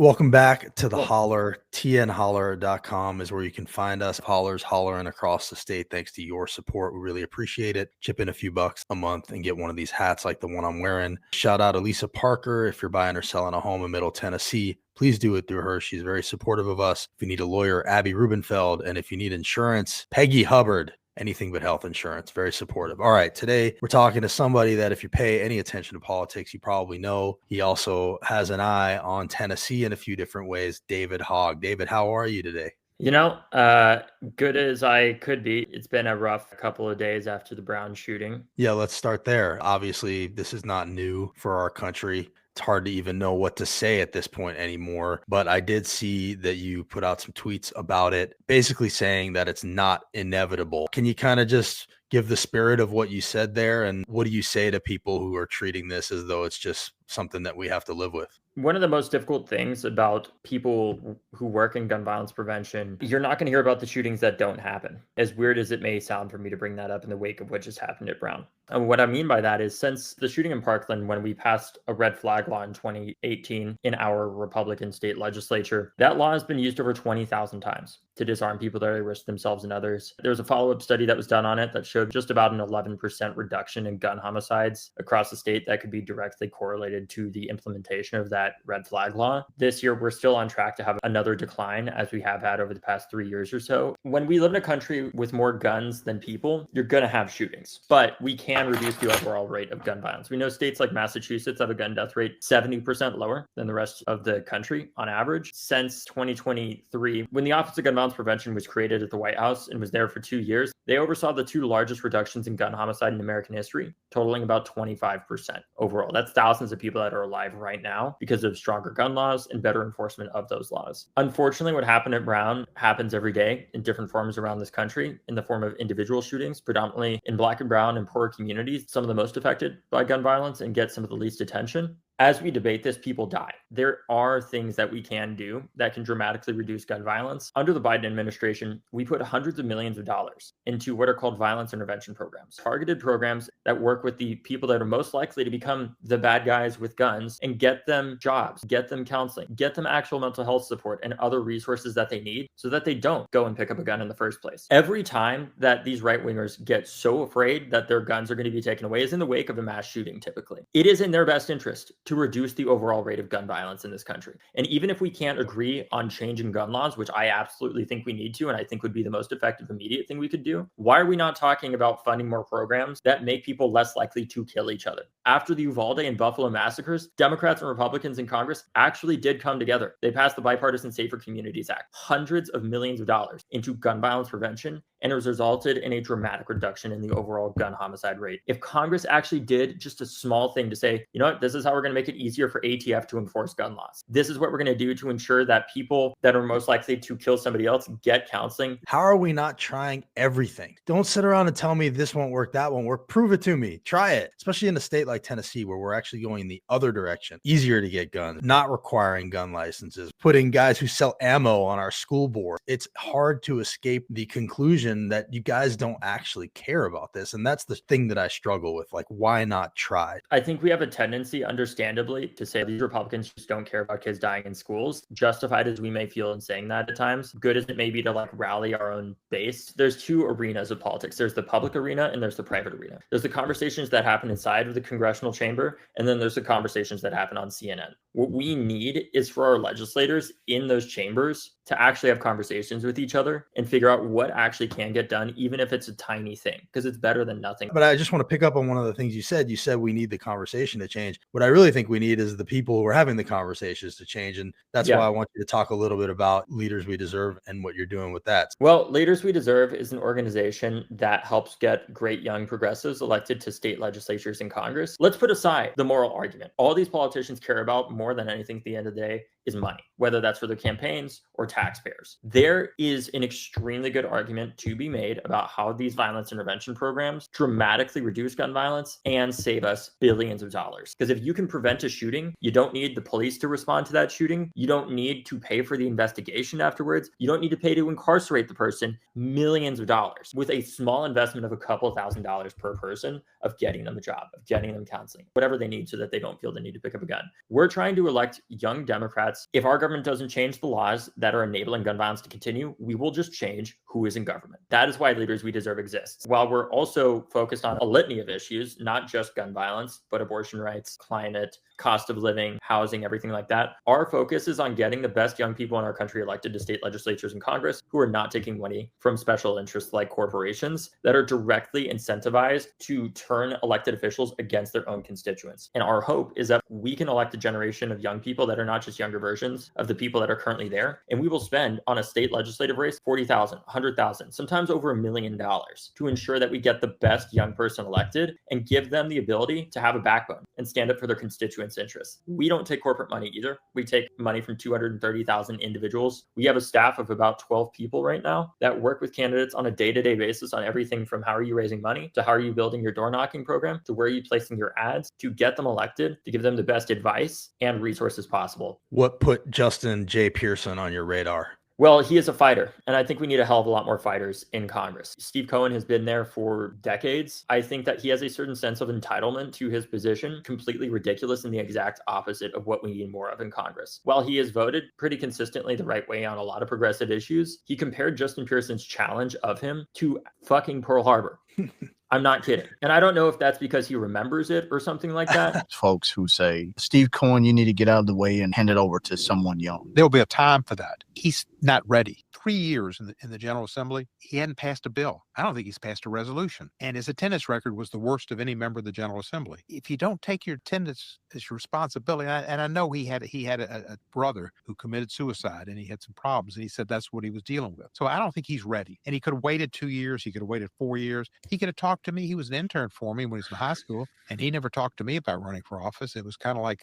Welcome back to the Well, Holler. tnholler.com is where you can find us. Hollers hollering across the state. Thanks to your support. We really appreciate it. Chip in a few bucks a month and get one of these hats like the one I'm wearing. Shout out to Lisa Parker. If you're buying or selling a home in Middle Tennessee, please do it through her. She's very supportive of us. If you need a lawyer, Abby Rubenfeld. And if you need insurance, Peggy Hubbard. Anything but health insurance. Very supportive. All right. Today, we're talking to somebody that if you pay any attention to politics, you probably know. He also has an eye on Tennessee in a few different ways. David Hogg. David, how are you today? Good as I could be. It's been a rough couple of days after the Brown shooting. Yeah, let's start there. Obviously, this is not new for our country. It's hard to even know what to say at this point anymore. But I did see that you put out some tweets about it, basically saying that it's not inevitable. Can you kind of just give the spirit of what you said there? And what do you say to people who are treating this as though it's just something that we have to live with? One of the most difficult things about people who work in gun violence prevention, you're not going to hear about the shootings that don't happen. As weird as it may sound for me to bring that up in the wake of what just happened at Brown. And what I mean by that is since the shooting in Parkland, when we passed a red flag law in 2018 in our Republican state legislature, that law has been used over 20,000 times to disarm people that risk themselves and others. There was a follow-up study that was done on it that showed just about an 11% reduction in gun homicides across the state that could be directly correlated to the implementation of that red flag law. This year, we're still on track to have another decline as we have had over the past 3 years or so. When we live in a country with more guns than people, you're going to have shootings, but we can reduce the overall rate of gun violence. We know states like Massachusetts have a gun death rate 70% lower than the rest of the country on average. Since 2023, when the Office of Gun Violence Prevention was created at the White House and was there for 2 years, they oversaw the two largest reductions in gun homicide in American history, totaling about 25% overall. That's thousands of people that are alive right now because of stronger gun laws and better enforcement of those laws. Unfortunately, what happened at Brown happens every day in different forms around this country in the form of individual shootings, predominantly in Black and brown and poorer communities, some of the most affected by gun violence and get some of the least attention. As we debate this, people die. There are things that we can do that can dramatically reduce gun violence. Under the Biden administration, we put hundreds of millions of dollars into what are called violence intervention programs, targeted programs that work with the people that are most likely to become the bad guys with guns and get them jobs, get them counseling, get them actual mental health support and other resources that they need so that they don't go and pick up a gun in the first place. Every time that these right-wingers get so afraid that their guns are going to be taken away is in the wake of a mass shooting, typically. It is in their best interest to reduce the overall rate of gun violence in this country. And even if we can't agree on changing gun laws, which I absolutely think we need to, and I think would be the most effective immediate thing we could do, why are we not talking about funding more programs that make people less likely to kill each other? After the Uvalde and Buffalo massacres, Democrats and Republicans in Congress actually did come together. They passed the Bipartisan Safer Communities Act, hundreds of millions of dollars into gun violence prevention, and it has resulted in a dramatic reduction in the overall gun homicide rate. If Congress actually did just a small thing to say, you know what, this is how we're going to make it easier for ATF to enforce gun laws. This is what we're going to do to ensure that people that are most likely to kill somebody else get counseling. How are we not trying everything? Don't sit around and tell me this won't work, that won't work. Prove it to me. Try it, especially in a state like Tennessee, where we're actually going the other direction. Easier to get guns, not requiring gun licenses, putting guys who sell ammo on our school board. It's hard to escape the conclusion that you guys don't actually care about this. And that's the thing that I struggle with. Like, why not try? I think we have a tendency, understandably, to say these Republicans just don't care about kids dying in schools, justified as we may feel in saying that at times, good as it may be to like rally our own base. There's two arenas of politics. There's the public arena and there's the private arena. There's the conversations that happen inside of the congressional chamber, and then there's the conversations that happen on CNN. What we need is for our legislators in those chambers to actually have conversations with each other and figure out what actually can get done, even if it's a tiny thing, because it's better than nothing. But I just want to pick up on one of the things you said. You said we need the conversation to change. What I really think we need is the people who are having the conversations to change. And that's why I want you to talk a little bit about Leaders We Deserve and what you're doing with that. Well, Leaders We Deserve is an organization that helps get great young progressives elected to state legislatures and Congress. Let's put aside the moral argument. All these politicians care about more than anything at the end of the day is money, whether that's for their campaigns or taxpayers. There is an extremely good argument to be made about how these violence intervention programs dramatically reduce gun violence and save us billions of dollars. Because if you can prevent a shooting, you don't need the police to respond to that shooting. You don't need to pay for the investigation afterwards. You don't need to pay to incarcerate the person millions of dollars. With a small investment of a couple $1,000s per person, of getting them a job, of getting them counseling, whatever they need so that they don't feel the need to pick up a gun. We're trying to elect young Democrats. If our government doesn't change the laws that are enabling gun violence to continue, we will just change who is in government. That is why Leaders We Deserve exists. While we're also focused on a litany of issues, not just gun violence, but abortion rights, climate, cost of living, housing, everything like that, our focus is on getting the best young people in our country elected to state legislatures and Congress who are not taking money from special interests like corporations that are directly incentivized to turn elected officials against their own constituents. And our hope is that we can elect a generation of young people that are not just younger versions of the people that are currently there. And we will spend on a state legislative race $40,000, $100,000, sometimes over $1 million to ensure that we get the best young person elected and give them the ability to have a backbone and stand up for their constituents' interests. We don't take corporate money either. We take money from 230,000 individuals. We have a staff of about 12 people right now that work with candidates on a day-to-day basis on everything from how are you raising money to how are you building your door knocking program to where are you placing your ads to get them elected, to give them the best advice and resources possible. What put Justin J. Pearson on your radar? Well, he is a fighter, and I think we need a hell of a lot more fighters in Congress. Steve Cohen has been there for decades. I think that he has a certain sense of entitlement to his position, completely ridiculous and the exact opposite of what we need more of in Congress. While he has voted pretty consistently the right way on a lot of progressive issues, he compared Justin Pearson's challenge of him to fucking Pearl Harbor. I'm not kidding. And I don't know if that's because he remembers it or something like that. Folks who say, Steve Cohen, you need to get out of the way and hand it over to someone young. There'll be a time for that. He's not ready. 3 years in the General Assembly, he hadn't passed a bill. I don't think he's passed a resolution. And his attendance record was the worst of any member of the General Assembly. If you don't take your attendance as your responsibility, and I know he had a brother who committed suicide and he had some problems, and he said that's what he was dealing with. So I don't think he's ready. And he could have waited 2 years. He could have waited 4 years. He could have talked to me. He was an intern for me when he was in high school, and he never talked to me about running for office. It was kind of like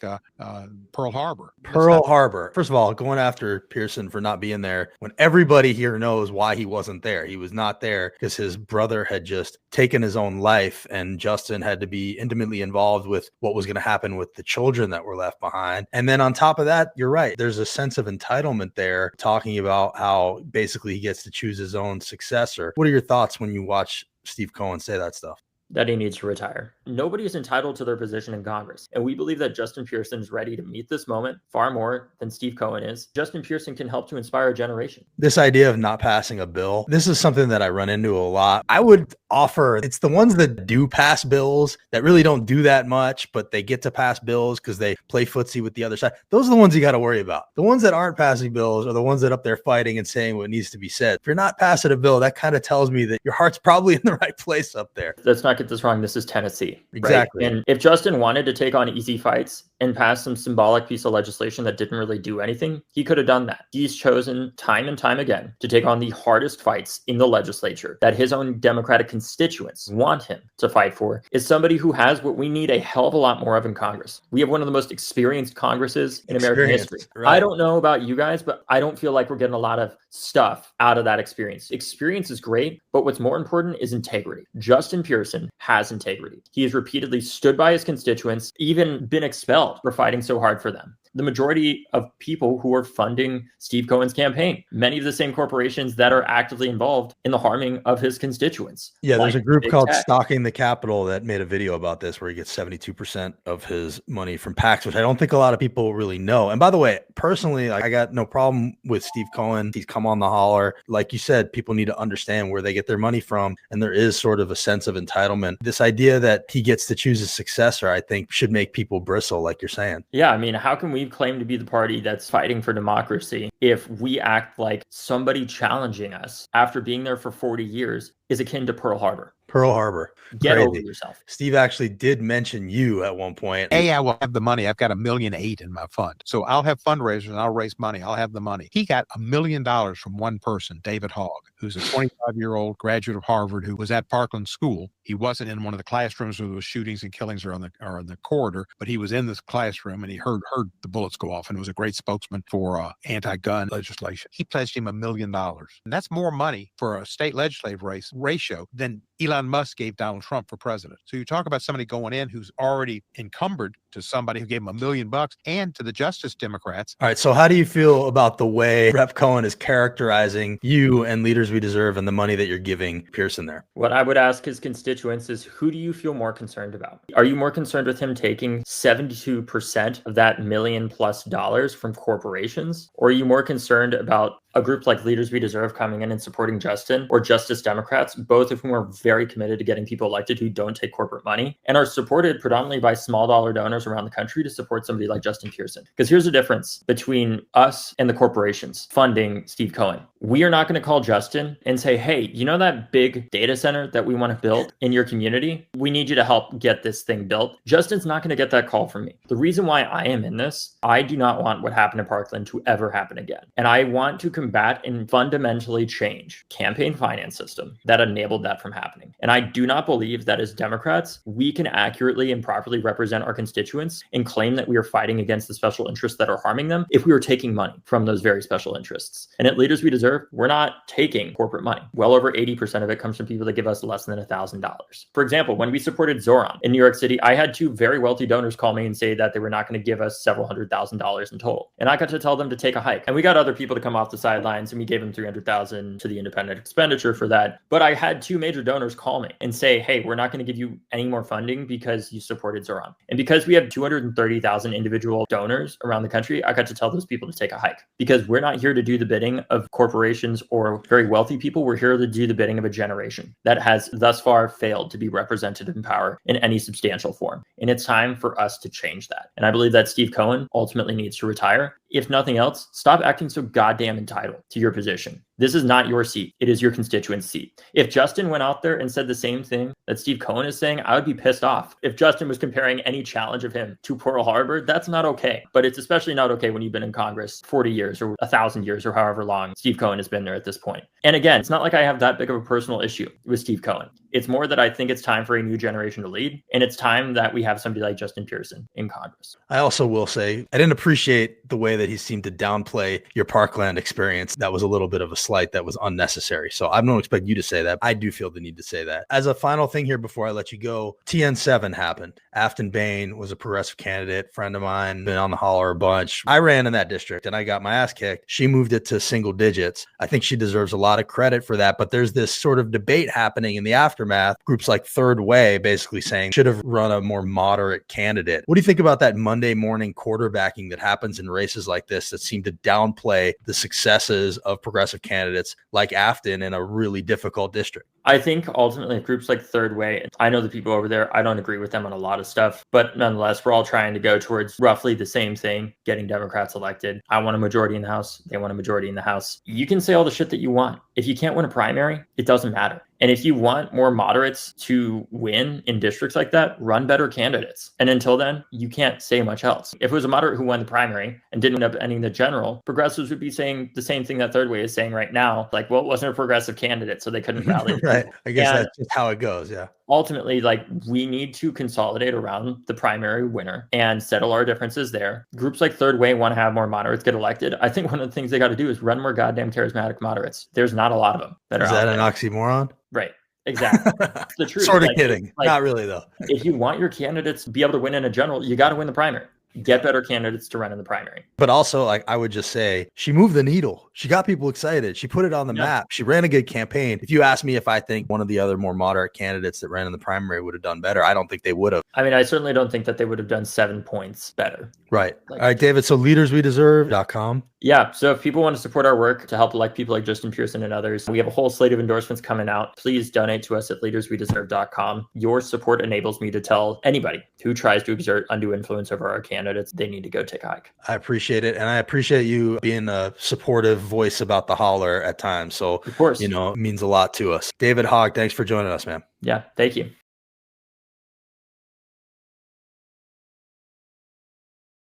Pearl Harbor. Pearl Harbor. First of all, going after Pearson for not being there when everybody here knows why he wasn't there. He was not there because his brother had just taken his own life, and Justin had to be intimately involved with what was going to happen with the children that were left behind. And then on top of that, you're right. There's a sense of entitlement there, talking about how basically he gets to choose his own successor. What are your thoughts when you watch Steve Cohen say that stuff? That he needs to retire. Nobody is entitled to their position in Congress. And we believe that Justin Pearson is ready to meet this moment far more than Steve Cohen is. Justin Pearson can help to inspire a generation. This idea of not passing a bill, this is something that I run into a lot. I would offer, it's the ones that do pass bills that really don't do that much, but they get to pass bills because they play footsie with the other side. Those are the ones you got to worry about. The ones that aren't passing bills are the ones that are up there fighting and saying what needs to be said. If you're not passing a bill, that kind of tells me that your heart's probably in the right place up there. Let's not get this wrong. This is Tennessee. Exactly. Right? And if Justin wanted to take on easy fights and pass some symbolic piece of legislation that didn't really do anything, he could have done that. He's chosen time and time again to take on the hardest fights in the legislature that his own Democratic constituents want him to fight for, is somebody who has what we need a hell of a lot more of in Congress. We have one of the most experienced Congresses in American history. Right. I don't know about you guys, but I don't feel like we're getting a lot of stuff out of that experience. Experience is great, but what's more important is integrity. Justin Pearson has integrity. He has repeatedly stood by his constituents, even been expelled for fighting so hard for them. The majority of people who are funding Steve Cohen's campaign, many of the same corporations that are actively involved in the harming of his constituents. Yeah, there's a group called Stalking the Capitol that made a video about this where he gets 72% of his money from PACs, which I don't think a lot of people really know. And by the way, personally, I got no problem with Steve Cohen. He's come on the holler. Like you said, people need to understand where they get their money from. And there is sort of a sense of entitlement. This idea that he gets to choose a successor, I think should make people bristle, like you're saying. Yeah, I mean, how can we claim to be the party that's fighting for democracy if we act like somebody challenging us after being there for 40 years is akin to Pearl Harbor? Pearl Harbor. Get Crazy. over yourself. Steve actually did mention you at one point. Hey, I will have the money. I've got $1.8 million in my fund. So I'll have fundraisers and I'll raise money. I'll have the money. He got $1 million from one person, David Hogg, who's a 25-year-old graduate of Harvard who was at Parkland School. He wasn't in one of the classrooms where there was shootings and killings or in the corridor, but he was in this classroom and he heard the bullets go off and was a great spokesman for anti-gun legislation. He pledged him $1 million. And that's more money for a state legislative race ratio than Eli Elon Musk gave Donald Trump for president. So you talk about somebody going in who's already encumbered to somebody who gave him $1 million and to the Justice Democrats. All right. So how do you feel about the way Rep. Cohen is characterizing you and Leaders We Deserve and the money that you're giving Pearson there? What I would ask his constituents is, who do you feel more concerned about? Are you more concerned with him taking 72% of that $1 million+ from corporations? Or are you more concerned about a group like Leaders We Deserve coming in and supporting Justin, or Justice Democrats, both of whom are very committed to getting people elected who don't take corporate money and are supported predominantly by small dollar donors around the country to support somebody like Justin Pearson? Because here's the difference between us and the corporations funding Steve Cohen. We are not going to call Justin and say, hey, you know that big data center that we want to build in your community? We need you to help get this thing built. Justin's not going to get that call from me. The reason why I am in this, I do not want what happened in Parkland to ever happen again. And I want to combat and fundamentally change campaign finance system that enabled that from happening. And I do not believe that as Democrats, we can accurately and properly represent our constituents and claim that we are fighting against the special interests that are harming them if we are taking money from those very special interests. And at Leaders We Deserve, we're not taking corporate money. Well over 80% of it comes from people that give us less than $1,000. For example, when we supported Zoran in New York City, I had 2 very wealthy donors call me and say that they were not going to give us several $100,000 in total. And I got to tell them to take a hike. And we got other people to come off the sidelines, and we gave them $300,000 to the independent expenditure for that. But I had 2 major donors call me and say, hey, we're not going to give you any more funding because you supported Zoran. And because we have 230,000 individual donors around the country, I got to tell those people to take a hike, because we're not here to do the bidding of corporations or very wealthy people. We're here to do the bidding of a generation that has thus far failed to be represented in power in any substantial form. And it's time for us to change that. And I believe that Steve Cohen ultimately needs to retire. If nothing else, stop acting so goddamn entitled to your position. This is not your seat. It is your constituent's seat. If Justin went out there and said the same thing that Steve Cohen is saying, I would be pissed off. If Justin was comparing any challenge of him to Pearl Harbor, that's not okay. But it's especially not okay when you've been in Congress 40 years or 1,000 years or however long Steve Cohen has been there at this point. And again, it's not like I have that big of a personal issue with Steve Cohen. It's more that I think it's time for a new generation to lead. And it's time that we have somebody like Justin Pearson in Congress. I also will say, I didn't appreciate the way that he seemed to downplay your Parkland experience. That was a little bit of a slight that was unnecessary. So I don't expect you to say that. I do feel the need to say that. As a final thing here before I let you go, TN7 happened. Afton Bain was a progressive candidate, friend of mine, been on the holler a bunch. I ran in that district and I got my ass kicked. She moved it to single digits. I think she deserves a lot of credit for that, but there's this sort of debate happening in the aftermath. Groups like Third Way basically saying should have run a more moderate candidate. What do you think about that Monday morning quarterbacking that happens in races like this that seem to downplay the successes of progressive candidates like Afton in a really difficult district? I think ultimately groups like Third Way, I know the people over there, I don't agree with them on a lot of stuff, but nonetheless, we're all trying to go towards roughly the same thing, getting Democrats elected. I want a majority in the House. They want a majority in the House. You can say all the shit that you want. If you can't win a primary, it doesn't matter. And if you want more moderates to win in districts like that, run better candidates. And until then, you can't say much else. If it was a moderate who won the primary and didn't end up ending the general, progressives would be saying the same thing that Third Way is saying right now. Like, well, it wasn't a progressive candidate, so they couldn't rally. Right. I guess that's just how it goes. Yeah. Ultimately, like, we need to consolidate around the primary winner and settle our differences there. Groups like Third Way want to have more moderates get elected. I think one of the things they got to do is run more goddamn charismatic moderates. There's not a lot of them that are out there. Is that an oxymoron? Right. Exactly. That's the truth. Sort of kidding. Not really, though. If you want your candidates to be able to win in a general, you got to win the primary. Get better candidates to run in the primary. But also, like, I would just say, she moved the needle. She got people excited. She put it on the map. She ran a good campaign. If you ask me if I think one of the other more moderate candidates that ran in the primary would have done better, I don't think they would have. I mean, I certainly don't think that they would have done 7 points better. Right. All right, David. So leaderswedeserve.com. Yeah. So if people want to support our work to help elect people like Justin Pearson and others, we have a whole slate of endorsements coming out. Please donate to us at leaderswedeserve.com. Your support enables me to tell anybody who tries to exert undue influence over our candidates, they need to go take a hike. I appreciate it. And I appreciate you being a supportive voice about the holler at times. So, of course, it means a lot to us. David Hogg, thanks for joining us, man. Yeah. Thank you.